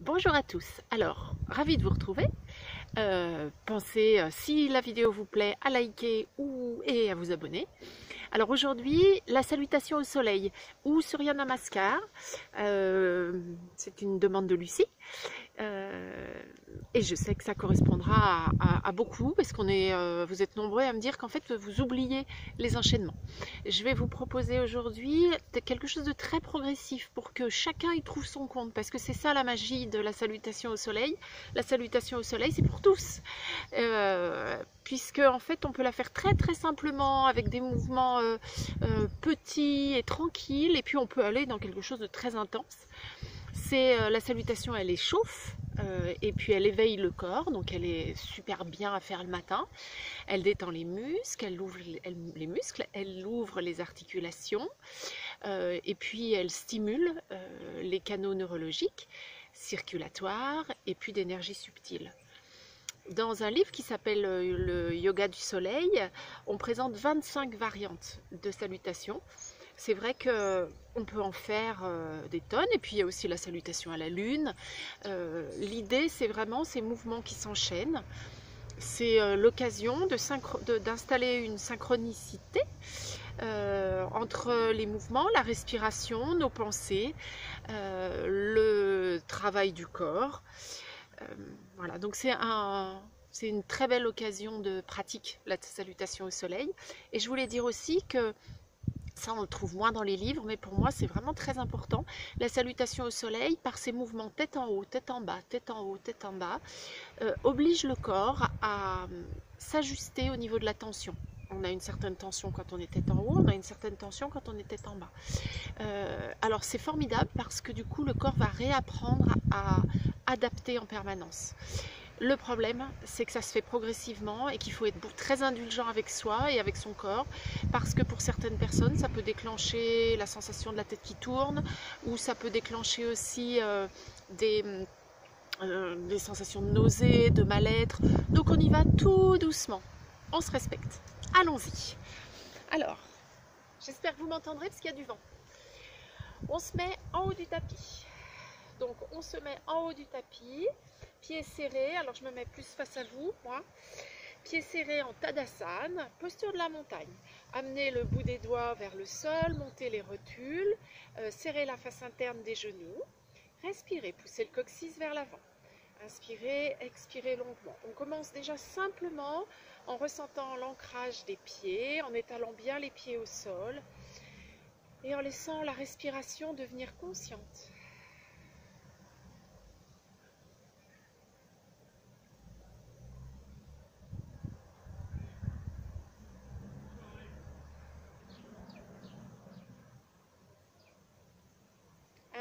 Bonjour à tous, alors ravi de vous retrouver. Pensez, si la vidéo vous plaît, à liker et à vous abonner. Alors aujourd'hui, la salutation au soleil ou Surya Namaskar, c'est une demande de Lucie. Et je sais que ça correspondra à beaucoup parce qu'on est, vous êtes nombreux à me dire qu'en fait vous oubliez les enchaînements. Je vais vous proposer aujourd'hui quelque chose de très progressif pour que chacun y trouve son compte, parce que c'est ça la magie de la salutation au soleil. La salutation au soleil, c'est pour tous, puisque en fait on peut la faire très très simplement avec des mouvements petits et tranquilles, et puis on peut aller dans quelque chose de très intense. La salutation, elle échauffe et puis elle éveille le corps, donc elle est super bien à faire le matin. Elle détend les muscles, elle ouvre les articulations et puis elle stimule les canaux neurologiques, circulatoires et puis d'énergie subtile. Dans un livre qui s'appelle le Yoga du Soleil, on présente 25 variantes de salutations. C'est vrai qu'on peut en faire des tonnes, et puis il y a aussi la salutation à la lune. L'idée, c'est vraiment ces mouvements qui s'enchaînent. C'est l'occasion d'installer une synchronicité entre les mouvements, la respiration, nos pensées, le travail du corps. Voilà, donc c'est une très belle occasion de pratique, la salutation au soleil. Et je voulais dire aussi que ça, on le trouve moins dans les livres, mais pour moi, c'est vraiment très important. La salutation au soleil, par ses mouvements tête en haut, tête en bas, tête en haut, tête en bas, oblige le corps à s'ajuster au niveau de la tension. On a une certaine tension quand on est tête en haut, on a une certaine tension quand on est tête en bas. Alors c'est formidable parce que du coup, le corps va réapprendre à adapter en permanence. Le problème, c'est que ça se fait progressivement et qu'il faut être très indulgent avec soi et avec son corps, parce que pour certaines personnes, ça peut déclencher la sensation de la tête qui tourne, ou ça peut déclencher aussi des sensations de nausée, de mal-être. Donc on y va tout doucement, on se respecte. Allons-y. Alors, j'espère que vous m'entendrez parce qu'il y a du vent. On se met en haut du tapis. Donc on se met en haut du tapis, pieds serrés, alors je me mets plus face à vous, moi. Pieds serrés en Tadasana, posture de la montagne. Amenez le bout des doigts vers le sol, montez les rotules, serrez la face interne des genoux. Respirez, poussez le coccyx vers l'avant. Inspirez, expirez longuement. On commence déjà simplement en ressentant l'ancrage des pieds, en étalant bien les pieds au sol et en laissant la respiration devenir consciente.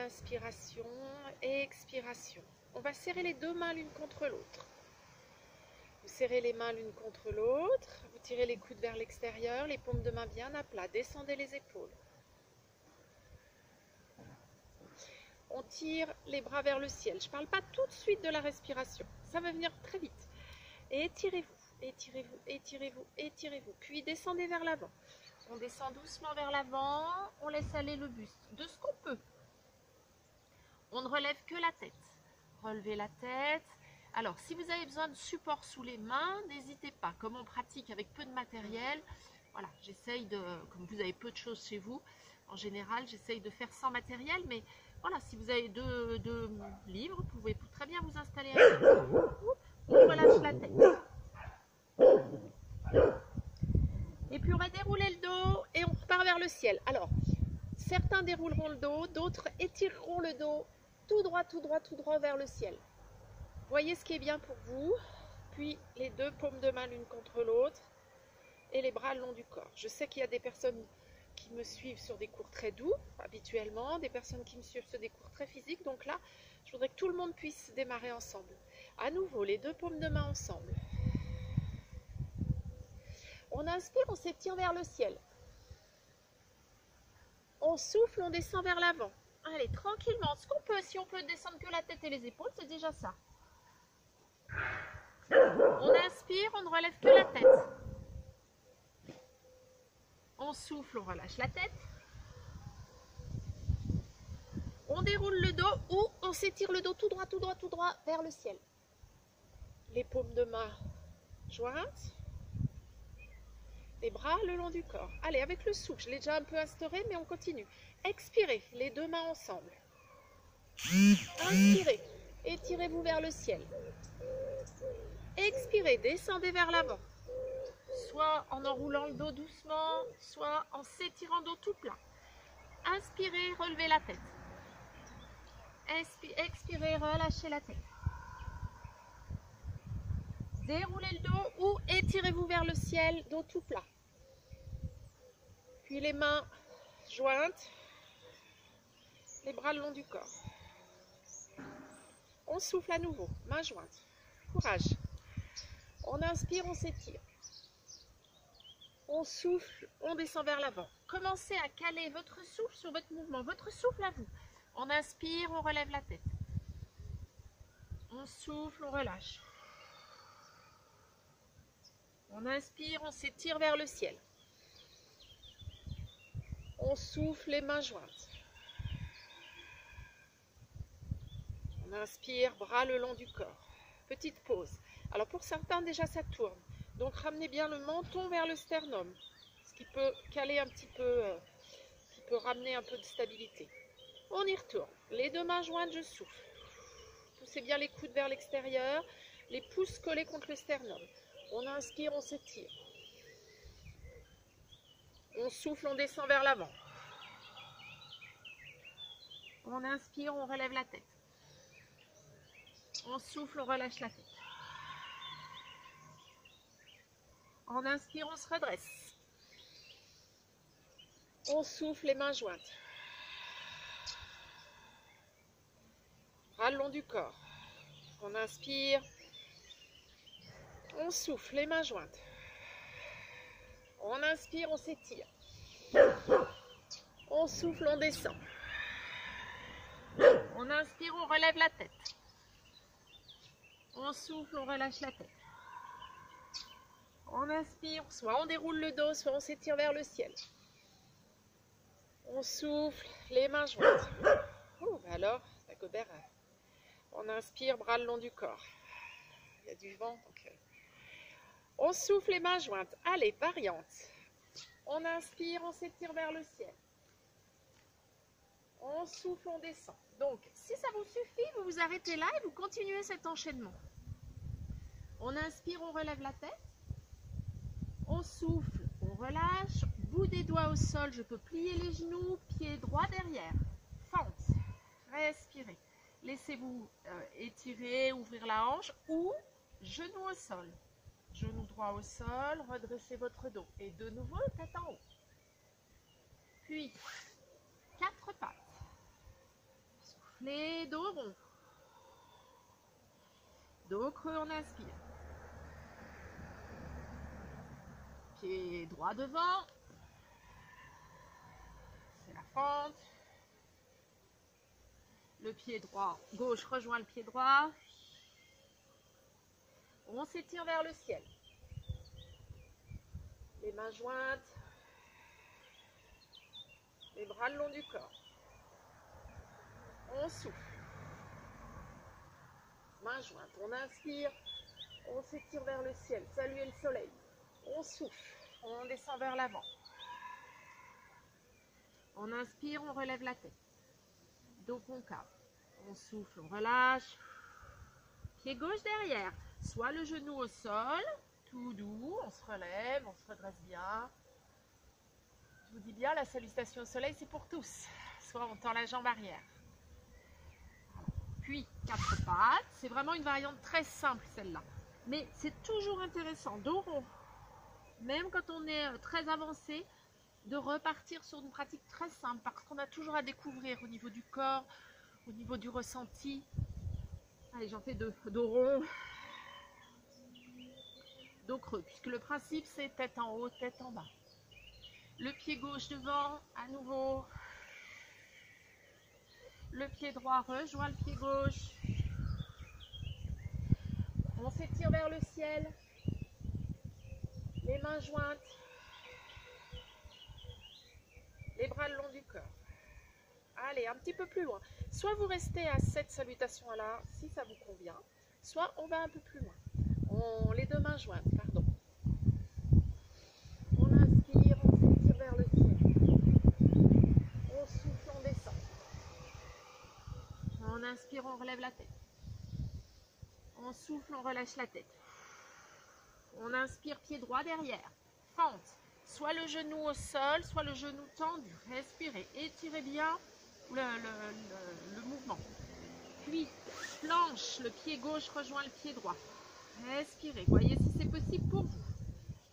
Inspiration, expiration. On va serrer les deux mains l'une contre l'autre. Vous serrez les mains l'une contre l'autre, vous tirez les coudes vers l'extérieur, les paumes de main bien à plat, descendez les épaules. On tire les bras vers le ciel. Je ne parle pas tout de suite de la respiration, ça va venir très vite. Et étirez-vous, étirez-vous, étirez-vous, étirez-vous. Puis descendez vers l'avant. On descend doucement vers l'avant, on laisse aller le buste, de ce qu'on peut. On ne relève que la tête. Relevez la tête. Alors, si vous avez besoin de support sous les mains, n'hésitez pas. Comme on pratique avec peu de matériel, voilà, j'essaye de, comme vous avez peu de choses chez vous, en général, j'essaye de faire sans matériel, mais voilà, si vous avez deux livres, vous pouvez très bien vous installer avec. On relâche la tête. Et puis on va dérouler le dos et on repart vers le ciel. Alors, certains dérouleront le dos, d'autres étireront le dos tout droit, tout droit, tout droit vers le ciel. Voyez ce qui est bien pour vous, puis les deux paumes de main l'une contre l'autre et les bras le long du corps. Je sais qu'il y a des personnes qui me suivent sur des cours très doux, habituellement, des personnes qui me suivent sur des cours très physiques, donc là, je voudrais que tout le monde puisse démarrer ensemble. À nouveau, les deux paumes de main ensemble. On inspire, on s'étire vers le ciel. On souffle, on descend vers l'avant. Allez, tranquillement, ce qu'on peut, si on peut descendre que la tête et les épaules, c'est déjà ça. On inspire, on ne relève que la tête. On souffle, on relâche la tête. On déroule le dos ou on s'étire le dos tout droit, tout droit, tout droit vers le ciel. Les paumes de main jointes. Les bras le long du corps. Allez, avec le souffle, je l'ai déjà un peu instauré, mais on continue. Expirez, les deux mains ensemble. Inspirez, étirez-vous vers le ciel. Expirez, descendez vers l'avant. Soit en enroulant le dos doucement, soit en s'étirant dos tout plat. Inspirez, relevez la tête. Expirez, relâchez la tête. Déroulez le dos ou étirez-vous vers le ciel, dos tout plat. Puis les mains jointes, les bras le long du corps. On souffle à nouveau, mains jointes. Courage. On inspire, on s'étire. On souffle, on descend vers l'avant. Commencez à caler votre souffle sur votre mouvement, votre souffle à vous. On inspire, on relève la tête. On souffle, on relâche. On inspire, on s'étire vers le ciel. On souffle, les mains jointes. On inspire, bras le long du corps. Petite pause. Alors pour certains, déjà ça tourne. Donc ramenez bien le menton vers le sternum. Ce qui peut caler un petit peu, qui peut ramener un peu de stabilité. On y retourne. Les deux mains jointes, je souffle. Poussez bien les coudes vers l'extérieur. Les pouces collés contre le sternum. On inspire, on s'étire. On souffle, on descend vers l'avant. On inspire, on relève la tête. On souffle, on relâche la tête. On inspire, on se redresse. On souffle, les mains jointes. Bras le long du corps. On inspire. On souffle, les mains jointes. On inspire, on s'étire. On souffle, on descend. On inspire, on relève la tête. On souffle, on relâche la tête. On inspire, soit on déroule le dos, soit on s'étire vers le ciel. On souffle, les mains jointes. Alors, Dagobert, on inspire, bras le long du corps. Il y a du vent, donc... On souffle, les mains jointes. Allez, variante. On inspire, on s'étire vers le ciel. On souffle, on descend. Donc, si ça vous suffit, vous vous arrêtez là et vous continuez cet enchaînement. On inspire, on relève la tête. On souffle, on relâche. Bout des doigts au sol, je peux plier les genoux, pied droit derrière. Fente. Respirez. Laissez-vous étirer, ouvrir la hanche ou genou au sol. Genou droit au sol, redressez votre dos. Et de nouveau, tête en haut. Puis, 4 pattes. Soufflez, dos rond. Dos creux, on inspire. Pied droit devant. C'est la fente. Le pied droit, gauche rejoint le pied droit. On s'étire vers le ciel. Les mains jointes. Les bras le long du corps. On souffle. Mains jointes. On inspire. On s'étire vers le ciel. Saluez le soleil. On souffle. On descend vers l'avant. On inspire. On relève la tête. Dos concave. On souffle. On relâche. Pied gauche derrière. Soit le genou au sol, tout doux, on se relève, on se redresse bien. Je vous dis bien, la salutation au soleil, c'est pour tous. Soit on tend la jambe arrière. Puis, 4 pattes. C'est vraiment une variante très simple, celle-là. Mais c'est toujours intéressant, dos rond, même quand on est très avancé, de repartir sur une pratique très simple, parce qu'on a toujours à découvrir au niveau du corps, au niveau du ressenti. Allez, j'en fais 2. Dos rond. Dos creux, puisque le principe c'est tête en haut, tête en bas. Le pied gauche devant, à nouveau. Le pied droit rejoint le pied gauche. On s'étire vers le ciel. Les mains jointes. Les bras le long du corps. Allez, un petit peu plus loin. Soit vous restez à cette salutation-là, si ça vous convient, soit on va un peu plus loin. Les deux mains jointes, pardon. On inspire, on s'étire vers le ciel. On souffle, on descend. On inspire, on relève la tête. On souffle, on relâche la tête. On inspire, pied droit derrière. Fente. Soit le genou au sol, soit le genou tendu. Respirez. Étirez bien le mouvement. Puis, planche. Le pied gauche rejoint le pied droit. Respirez. Voyez si c'est possible pour vous.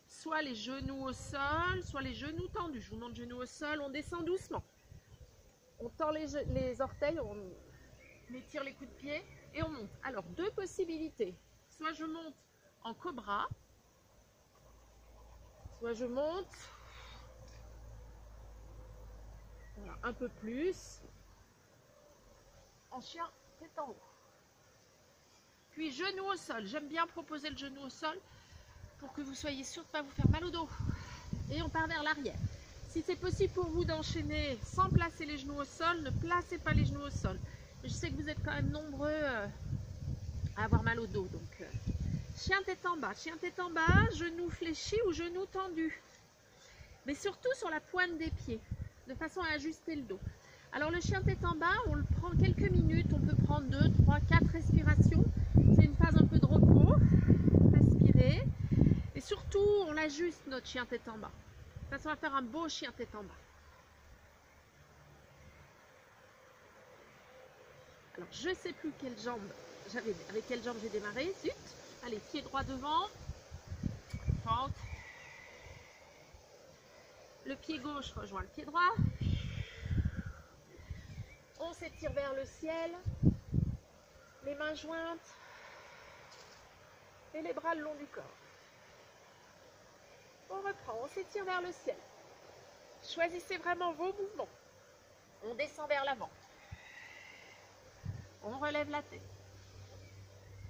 Soit les genoux au sol, soit les genoux tendus. Je vous montre genoux au sol. On descend doucement. On tend les orteils. On étire les coups de pied. Et on monte. Alors, deux possibilités. Soit je monte en cobra. Soit je monte voilà, un peu plus en chien tête en haut. Puis genou au sol. J'aime bien proposer le genou au sol pour que vous soyez sûr de ne pas vous faire mal au dos. Et on part vers l'arrière. Si c'est possible pour vous d'enchaîner sans placer les genoux au sol, ne placez pas les genoux au sol. Je sais que vous êtes quand même nombreux à avoir mal au dos. Donc, chien tête en bas, genou fléchi ou genou tendu. Mais surtout sur la pointe des pieds, de façon à ajuster le dos. Alors le chien tête en bas, on le prend quelques minutes, on peut prendre 2, 3, 4 respirations. C'est une phase un peu de repos. Respirez. Et surtout, on l'ajuste notre chien tête en bas. De façon à faire un beau chien tête en bas. Alors je ne sais plus avec quelle jambe j'ai démarré. Zut. Allez, pied droit devant, fente. Le pied gauche rejoint le pied droit. On s'étire vers le ciel. Les mains jointes. Et les bras le long du corps. On reprend, on s'étire vers le ciel. Choisissez vraiment vos mouvements. On descend vers l'avant. On relève la tête.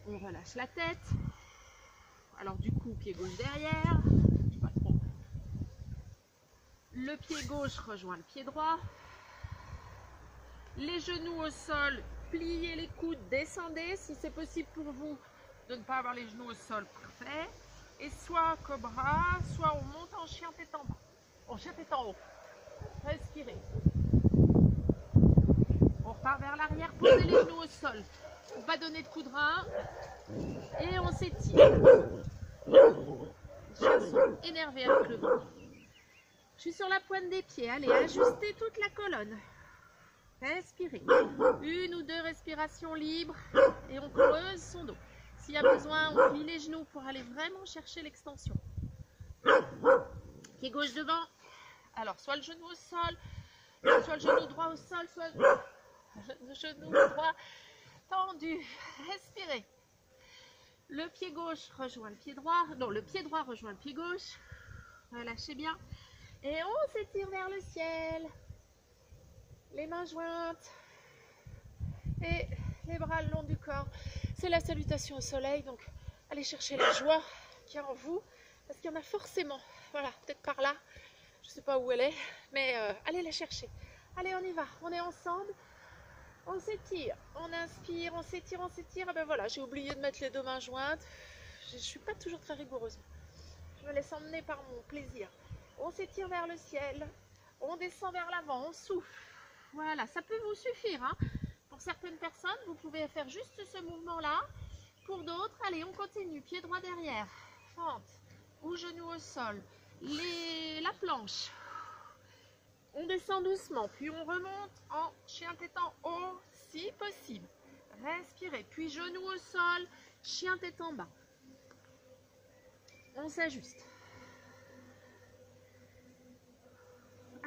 On relâche la tête. Alors du coup, pied gauche derrière. Pas trop. Le pied gauche rejoint le pied droit. Les genoux au sol, pliez les coudes, descendez. Si c'est possible pour vous de ne pas avoir les genoux au sol, parfait. Et soit cobra, soit on monte en chien tête en bas. En chien tête en haut. Respirez. On repart vers l'arrière, posez les genoux au sol. On va donner de coups de rein. Et on s'étire. Je suis énervée avec le vent. Je suis sur la pointe des pieds. Allez, ajustez toute la colonne. Respirez. Une ou deux respirations libres. Et on creuse son dos. S'il y a besoin, on plie les genoux pour aller vraiment chercher l'extension. Pied gauche devant. Alors, soit le genou au sol, soit le genou droit au sol, soit le genou droit tendu. Respirez. Le pied gauche rejoint le pied droit. Non, le pied droit rejoint le pied gauche. Relâchez bien. Et on s'étire vers le ciel. Les mains jointes. Et les bras le long du corps. C'est la salutation au soleil. Donc, allez chercher la joie qu'il y a en vous. Parce qu'il y en a forcément. Voilà, peut-être par là. Je ne sais pas où elle est. Mais allez la chercher. Allez, on y va. On est ensemble. On s'étire, on inspire, on s'étire, on s'étire. Et ben voilà, j'ai oublié de mettre les deux mains jointes. Je ne suis pas toujours très rigoureuse. Je me laisse emmener par mon plaisir. On s'étire vers le ciel. On descend vers l'avant, on souffle. Voilà, ça peut vous suffire. Hein. Pour certaines personnes, vous pouvez faire juste ce mouvement-là. Pour d'autres, allez, on continue. Pied droit derrière, fente ou genou au sol. La planche. On descend doucement, puis on remonte en chien tête en haut, si possible. Respirez, puis genou au sol, chien tête en bas. On s'ajuste.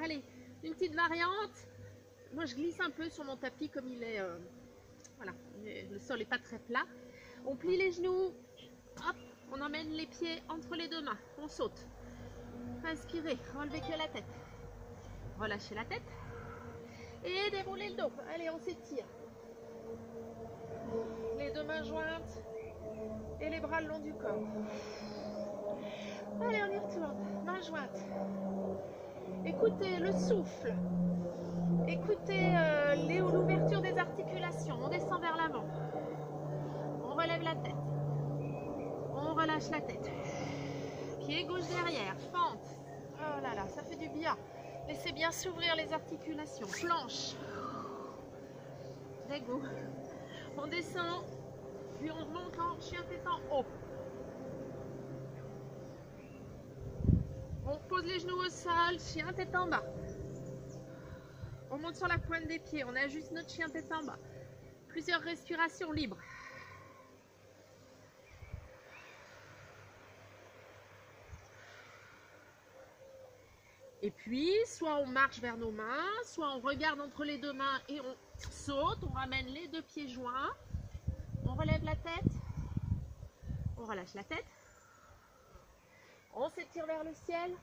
Allez, une petite variante. Moi, je glisse un peu sur mon tapis comme il est... voilà, le sol n'est pas très plat. On plie les genoux. Hop, on emmène les pieds entre les deux mains. On saute. Inspirez, relevez que la tête. Relâchez la tête et déroulez le dos. Allez, on s'étire. Les deux mains jointes et les bras le long du corps. Allez, on y retourne. Mains jointes. Écoutez le souffle. Écoutez l'ouverture des articulations. On descend vers l'avant. On relève la tête. On relâche la tête. Pied gauche derrière. Fente. Oh là là, ça fait du bien. Laissez bien s'ouvrir les articulations. Planche. Dégo. On descend. Puis on remonte en chien tête en haut. On pose les genoux au sol. Chien tête en bas. On monte sur la pointe des pieds. On ajuste notre chien tête en bas. Plusieurs respirations libres. Et puis, soit on marche vers nos mains, soit on regarde entre les deux mains et on saute. On ramène les deux pieds joints. On relève la tête. On relâche la tête. On s'étire vers le ciel.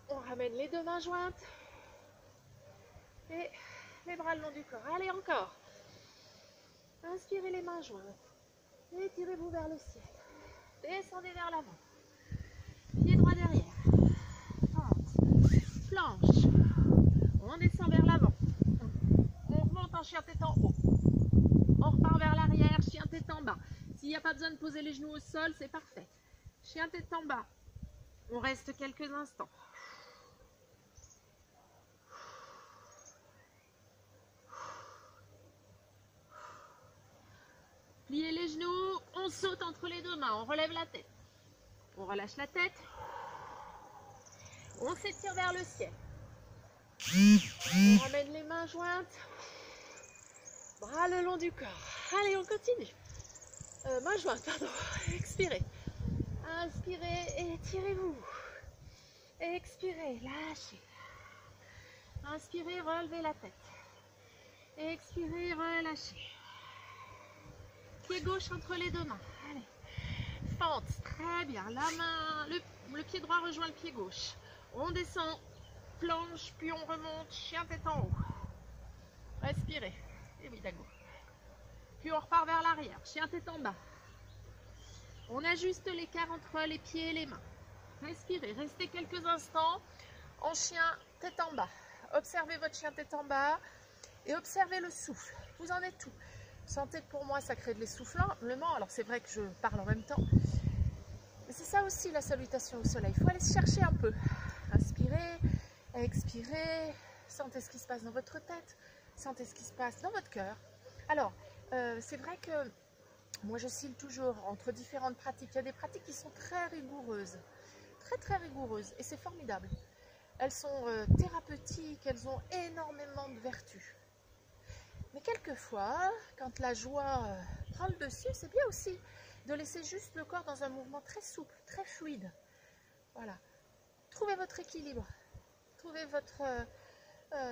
On ramène les deux mains jointes. Et les bras le long du corps. Allez, encore. Inspirez les mains jointes. Étirez-vous vers le ciel. Descendez vers l'avant. Pied droit derrière. Planche. On descend vers l'avant. On remonte en chien tête en haut. On repart vers l'arrière, chien tête en bas. S'il n'y a pas besoin de poser les genoux au sol, c'est parfait. Chien tête en bas. On reste quelques instants. Pliez les genoux, on saute entre les deux mains, on relève la tête. On relâche la tête. On s'étire vers le ciel. On ramène les mains jointes. Bras le long du corps. Allez, on continue. Mains jointes, pardon. Expirez. Inspirez et étirez-vous. Expirez, lâchez. Inspirez, relevez la tête. Expirez, relâchez. Pied gauche entre les deux mains. Allez. Fente, très bien. La main, le pied droit rejoint le pied gauche. On descend, planche, puis on remonte, chien tête en haut. Respirez. Et oui, d'accord. Puis on repart vers l'arrière, chien tête en bas. On ajuste l'écart entre les pieds et les mains. Respirez, restez quelques instants en chien tête en bas. Observez votre chien tête en bas et observez le souffle. Vous en êtes où? Sentez que pour moi ça crée de l'essoufflement. Alors c'est vrai que je parle en même temps. Mais c'est ça aussi la salutation au soleil. Il faut aller se chercher un peu. Inspirez, expirez. Sentez ce qui se passe dans votre tête. Sentez ce qui se passe dans votre cœur. Alors, c'est vrai que moi j'oscille toujours entre différentes pratiques. Il y a des pratiques qui sont très rigoureuses. Très rigoureuses. Et c'est formidable. Elles sont thérapeutiques. Elles ont énormément de vertus. Mais quelquefois, quand la joie prend le dessus, c'est bien aussi de laisser juste le corps dans un mouvement très souple, très fluide. Voilà. Trouvez votre équilibre. Trouvez votre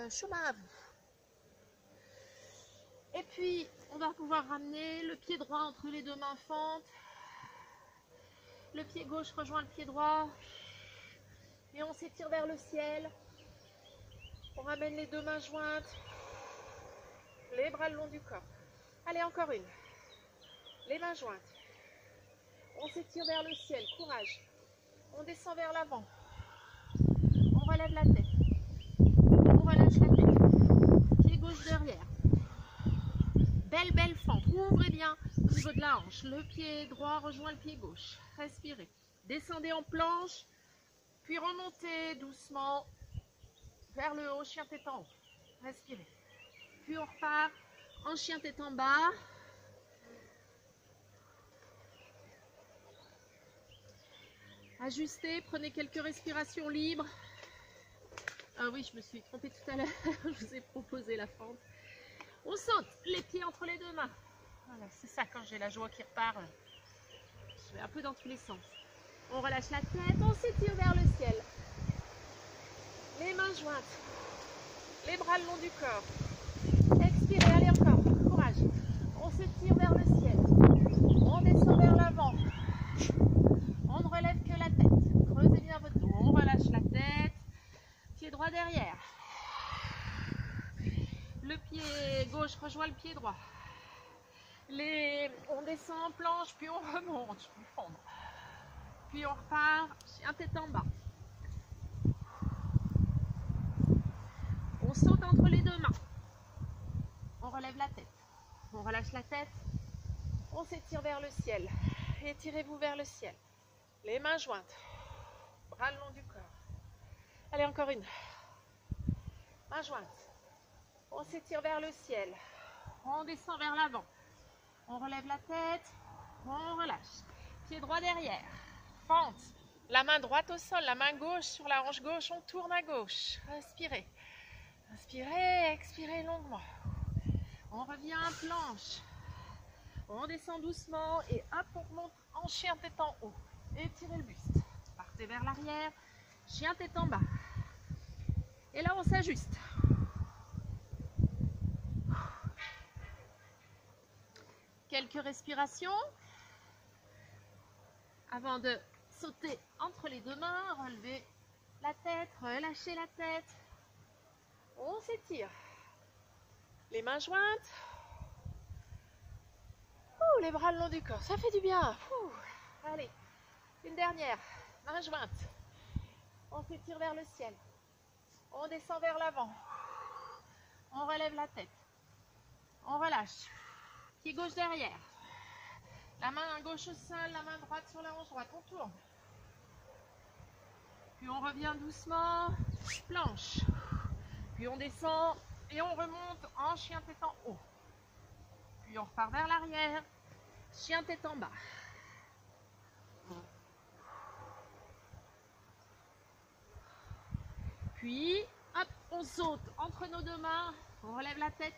chemin à vous. Et puis, on va pouvoir ramener le pied droit entre les deux mains fentes. Le pied gauche rejoint le pied droit. Et on s'étire vers le ciel. On ramène les deux mains jointes. Les bras le long du corps. Allez, encore une. Les mains jointes. On s'étire vers le ciel. Courage. On descend vers l'avant. On relève la tête. On relâche la tête. Pied gauche derrière. Belle fente. Ouvrez bien au niveau de la hanche. Le pied droit rejoint le pied gauche. Respirez. Descendez en planche. Puis remontez doucement vers le haut. Chien tête en haut. Respirez. Puis on repart en chien tête en bas. Ajustez, prenez quelques respirations libres. Ah oui, je me suis trompée tout à l'heure. Je vous ai proposé la fente. On saute, les pieds entre les deux mains. Voilà, c'est ça quand j'ai la joie qui repart. Je vais un peu dans tous les sens. On relâche la tête, on s'étire vers le ciel. Les mains jointes. Les bras le long du corps. Expirez, allez encore, courage. On s'étire vers le ciel. On descend vers l'avant. On ne relève que la tête. Creusez bien votre dos. On relâche la tête. Pied droit derrière. Le pied gauche rejoint le pied droit. On descend en planche, puis on remonte. Puis on repart, chien tête en bas. On saute entre les deux mains. On relève la tête. On relâche la tête. On s'étire vers le ciel. Étirez-vous vers le ciel. Les mains jointes. Bras le long du corps. Allez, encore une. Mains jointes. On s'étire vers le ciel. On descend vers l'avant. On relève la tête. On relâche. Pied droit derrière. Fente. La main droite au sol. La main gauche sur la hanche gauche. On tourne à gauche. Inspirez. Inspirez. Expirez longuement. On revient à planche. On descend doucement. Et hop, on remonte en chien tête en haut. Étirez le buste. Partez vers l'arrière. Chien tête en bas. Et là, on s'ajuste. Quelques respirations. Avant de sauter entre les deux mains, relevez la tête, relâchez la tête. On s'étire. Les mains jointes. Ouh, les bras le long du corps, ça fait du bien. Ouh. Allez, une dernière. Mains jointes. On s'étire vers le ciel. On descend vers l'avant. On relève la tête. On relâche. Pied gauche derrière. La main gauche au sol, la main droite sur la hanche droite. On tourne. Puis on revient doucement. Planche. Puis on descend et on remonte en chien tête en haut. Puis on repart vers l'arrière. Chien tête en bas. Puis, hop, on saute entre nos deux mains. On relève la tête.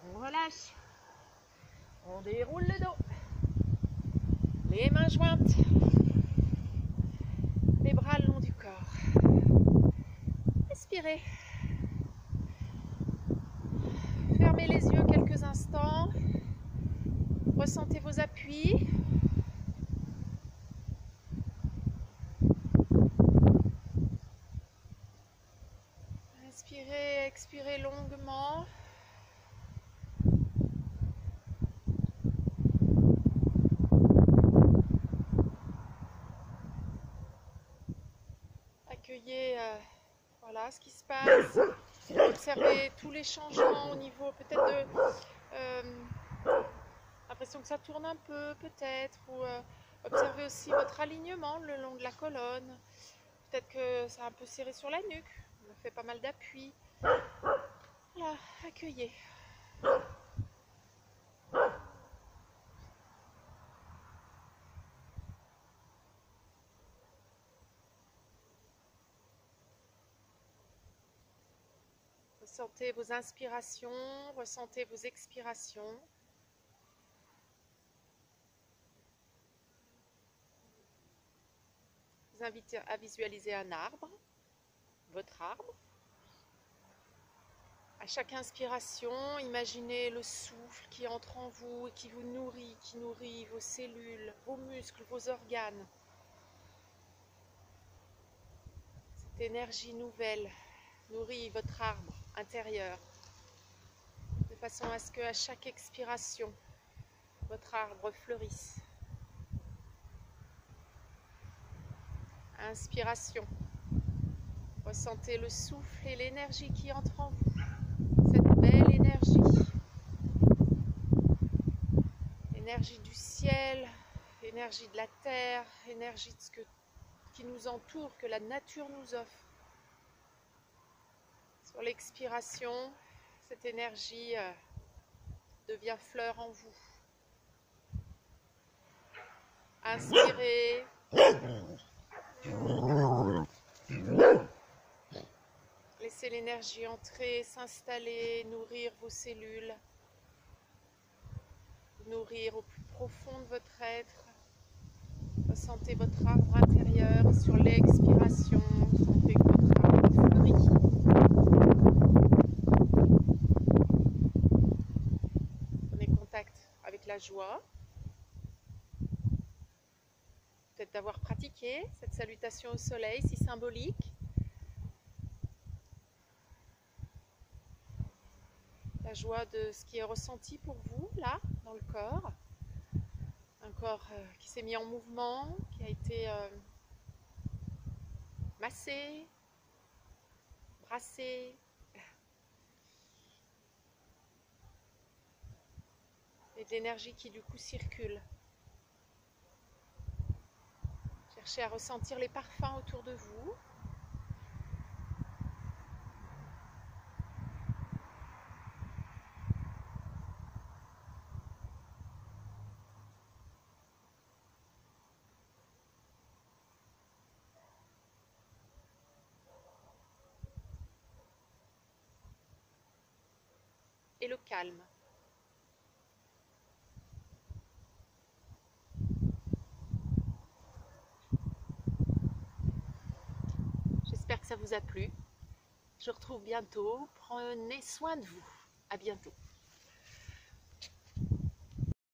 On relâche. On déroule le dos. Les mains jointes. Les bras le long du corps. Respirez. Fermez les yeux quelques instants. Ressentez vos appuis. Inspirez, expirez longuement. Accueillez voilà, ce qui se passe. Observez tous les changements au niveau peut-être de l'impression que ça tourne un peu peut-être. Ou observez aussi votre alignement le long de la colonne. Peut-être que ça a un peu serré sur la nuque. On fait pas mal d'appui. Voilà, accueillez. Ressentez vos inspirations, ressentez vos expirations. Je vous invite à visualiser un arbre, votre arbre. À chaque inspiration, imaginez le souffle qui entre en vous et qui vous nourrit, qui nourrit vos cellules, vos muscles, vos organes. Cette énergie nouvelle nourrit votre arbre intérieur, de façon à ce qu'à chaque expiration, votre arbre fleurisse. Inspiration. Ressentez le souffle et l'énergie qui entre en vous. Cette belle énergie. Énergie du ciel, énergie de la terre, énergie de ce qui nous entoure, que la nature nous offre. Sur l'expiration, cette énergie devient fleur en vous. Inspirez. Laissez l'énergie entrer, s'installer, nourrir vos cellules, nourrir au plus profond de votre être. Ressentez votre arbre intérieur et sur l'expiration, sentez que votre arbre fleurit. Prenez contact avec la joie. Peut-être d'avoir pratiqué cette salutation au soleil si symbolique. La joie de ce qui est ressenti pour vous, là, dans le corps. Un corps qui s'est mis en mouvement, qui a été massé, brassé, de l'énergie qui du coup circule. Cherchez à ressentir les parfums autour de vous. Et le calme. J'espère que ça vous a plu. Je vous retrouve bientôt. Prenez soin de vous. À bientôt.